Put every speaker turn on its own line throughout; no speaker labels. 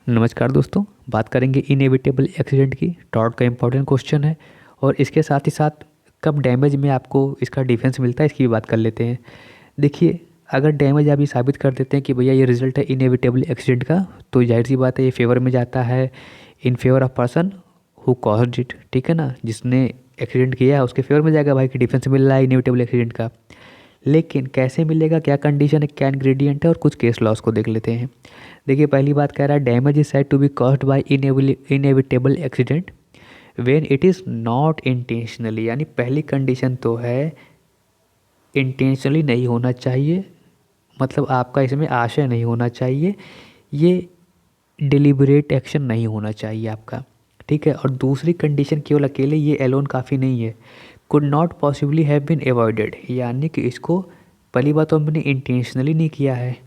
नमस्कार दोस्तों, बात करेंगे इनएविटेबल एक्सीडेंट की। टॉर्ट का इंपॉर्टेंट क्वेश्चन है और इसके साथ ही साथ कब डैमेज में आपको इसका डिफेंस मिलता है इसकी भी बात कर लेते हैं। देखिए, अगर डैमेज आप ये साबित कर देते हैं कि भैया ये रिजल्ट है इनएविटेबल एक्सीडेंट का, तो जाहिर सी बात है ये फेवर में जाता है, in favour of person who caused it. ठीक है ना, जिसने एक्सीडेंट किया है उसके फेवर में जाएगा भाई कि डिफेंस मिल रहा है इनएविटेबल एक्सीडेंट का। लेकिन कैसे मिलेगा, क्या कंडीशन है, क्या इंग्रेडिएंट है, और कुछ केस लॉस को देख लेते हैं। देखिए, पहली बात कह रहा है damage is said to be caused by inevitable accident when it is not intentionally. यानी पहली कंडीशन तो है इंटेंशनली नहीं होना चाहिए, मतलब आपका इसमें आशय नहीं होना चाहिए, ये डिलिबरेट एक्शन नहीं होना चाहिए आपका। ठीक है, और दूसरी कंडीशन केवल अकेले ये एलोन काफ़ी नहीं है, could not possibly have been avoided. यानी कि इसको पहली बात तो हमने इंटेंशनली नहीं किया है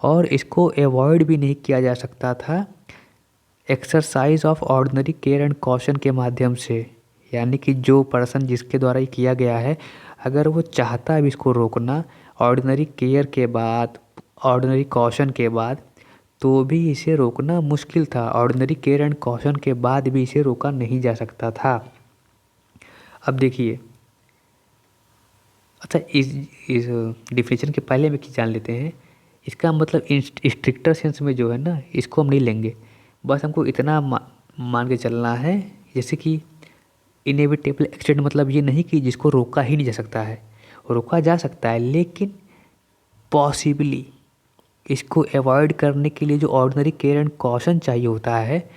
और इसको अवॉइड भी नहीं किया जा सकता था exercise of ordinary care and caution के माध्यम से। यानी कि जो पर्सन जिसके द्वारा ये किया गया है, अगर वो चाहता है इसको रोकना ऑर्डिनरी केयर के बाद, ऑर्डिनरी कॉशन के बाद, तो भी इसे रोकना मुश्किल था। ऑर्डिनरी केयर एंड कॉशन के बाद भी इसे रोका नहीं जा सकता था। अब देखिए, अच्छा इस डिफिनेशन के पहले में जान लेते हैं इसका मतलब स्ट्रिक्टर सेंस में जो है ना, इसको हम नहीं लेंगे। बस हमको इतना मान के चलना है जैसे कि इनएविटेबल एक्सीडेंट मतलब ये नहीं कि जिसको रोका ही नहीं जा सकता है, रोका जा सकता है लेकिन पॉसिबली इसको अवॉइड करने के लिए जो ऑर्डिनरी केयर एंड कॉशन चाहिए होता है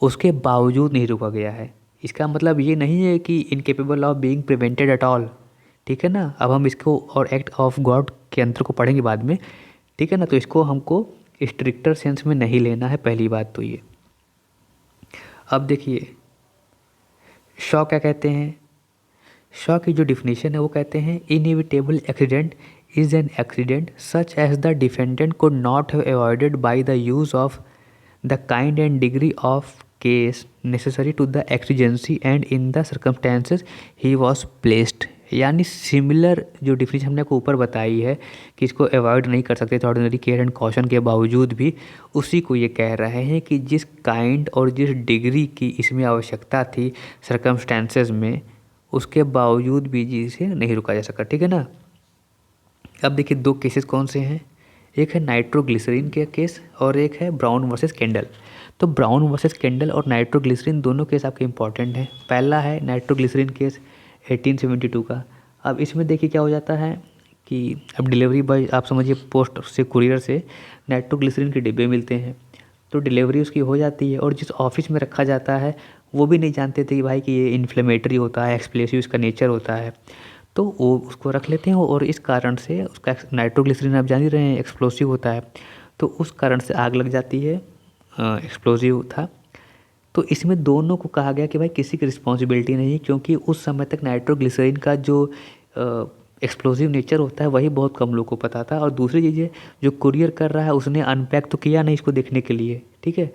उसके बावजूद नहीं रोका गया है। इसका मतलब ये नहीं है कि incapable of being prevented at all. ठीक है ना, अब हम इसको और एक्ट ऑफ गॉड के अंतर को पढ़ेंगे बाद में। ठीक है ना, तो इसको हमको स्ट्रिक्टर सेंस में नहीं लेना है, पहली बात तो ये। अब देखिए, शॉ क्या कहते हैं, शॉ की जो डिफिनेशन है वो कहते हैं inevitable accident is an accident such as the defendant could not have avoided by the use of the kind and degree of case necessary to the exigency and in the circumstances he was placed. यानी similar जो definition हमने आपको ऊपर बताई है कि इसको avoid नहीं कर सकते थे ऑर्डिनरी केयर एंड कॉशन के बावजूद भी, उसी को ये कह रहे हैं कि जिस काइंड और जिस डिग्री की इसमें आवश्यकता थी सर्कमस्टेंसेस में, उसके बावजूद भी जी इसे नहीं रुका जा सका। ठीक है ना। अब देखिए, दो केसेस कौन से हैं, एक है नाइट्रोग्लिसरीन के केस और एक है ब्राउन वर्सेस कैंडल। तो ब्राउन वर्सेस कैंडल और नाइट्रोग्लिसरीन दोनों केस आपके इंपॉर्टेंट हैं। पहला है नाइट्रोग्लिसरीन केस 1872 का। अब इसमें देखिए क्या हो जाता है कि अब डिलीवरी बॉय, आप समझिए पोस्ट से, कुरियर से नाइट्रोग्लिसरीन के डिब्बे मिलते हैं, तो डिलीवरी उसकी हो जाती है और जिस ऑफिस में रखा जाता है वो भी नहीं जानते थे कि भाई कि ये इन्फ्लेमेटरी होता है, एक्सप्लेसिव इसका नेचर होता है, तो वो उसको रख लेते हैं और इस कारण से उसका नाइट्रोग्लिसरीन आप जान ही रहे हैं एक्सप्लोसिव होता है, तो उस कारण से आग लग जाती है, एक्सप्लोसिव था। तो इसमें दोनों को कहा गया कि भाई किसी की रिस्पॉन्सिबिलिटी नहीं है, क्योंकि उस समय तक नाइट्रोग्लिसरीन का जो एक्सप्लोसिव नेचर होता है वही बहुत कम लोगों को पता था, और दूसरी चीज़ें जो कुरियर कर रहा है उसने अनपैक तो किया नहीं इसको देखने के लिए। ठीक है,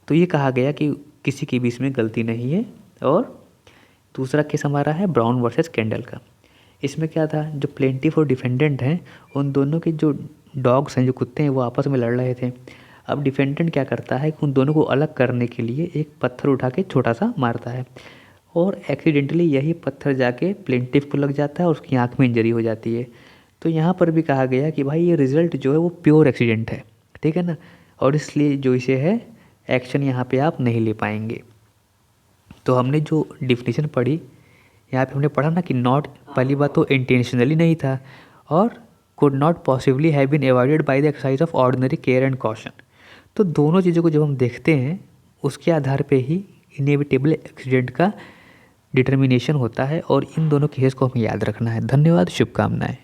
तो ये कहा गया कि किसी की भी इसमें गलती नहीं है। और दूसरा केस हमारा है ब्राउन वर्सेस कैंडल का। इसमें क्या था, जो प्लेंटिफ और डिफेंडेंट हैं उन दोनों के जो डॉग्स हैं, जो कुत्ते हैं, वो आपस में लड़ रहे थे। अब डिफेंडेंट क्या करता है कि उन दोनों को अलग करने के लिए एक पत्थर उठा के छोटा सा मारता है और एक्सीडेंटली यही पत्थर जाके प्लेंटिफ को लग जाता है और उसकी आँख में इंजरी हो जाती है। तो यहाँ पर भी कहा गया कि भाई ये रिज़ल्ट जो है वो प्योर एक्सीडेंट है। ठीक है ना, और इसलिए जो इसे है एक्शन यहाँ पे आप नहीं ले पाएंगे। तो हमने जो डिफिनीशन पढ़ी यहाँ पे हमने पढ़ा ना कि नॉट, पहली बात तो इंटेंशनली नहीं था, और could not possibly have been avoided by the exercise of ordinary care and caution. तो दोनों चीज़ों को जब हम देखते हैं उसके आधार पे ही इनएविटेबल एक्सीडेंट का डिटर्मिनेशन होता है, और इन दोनों केस को हमें याद रखना है। धन्यवाद, शुभकामनाएं।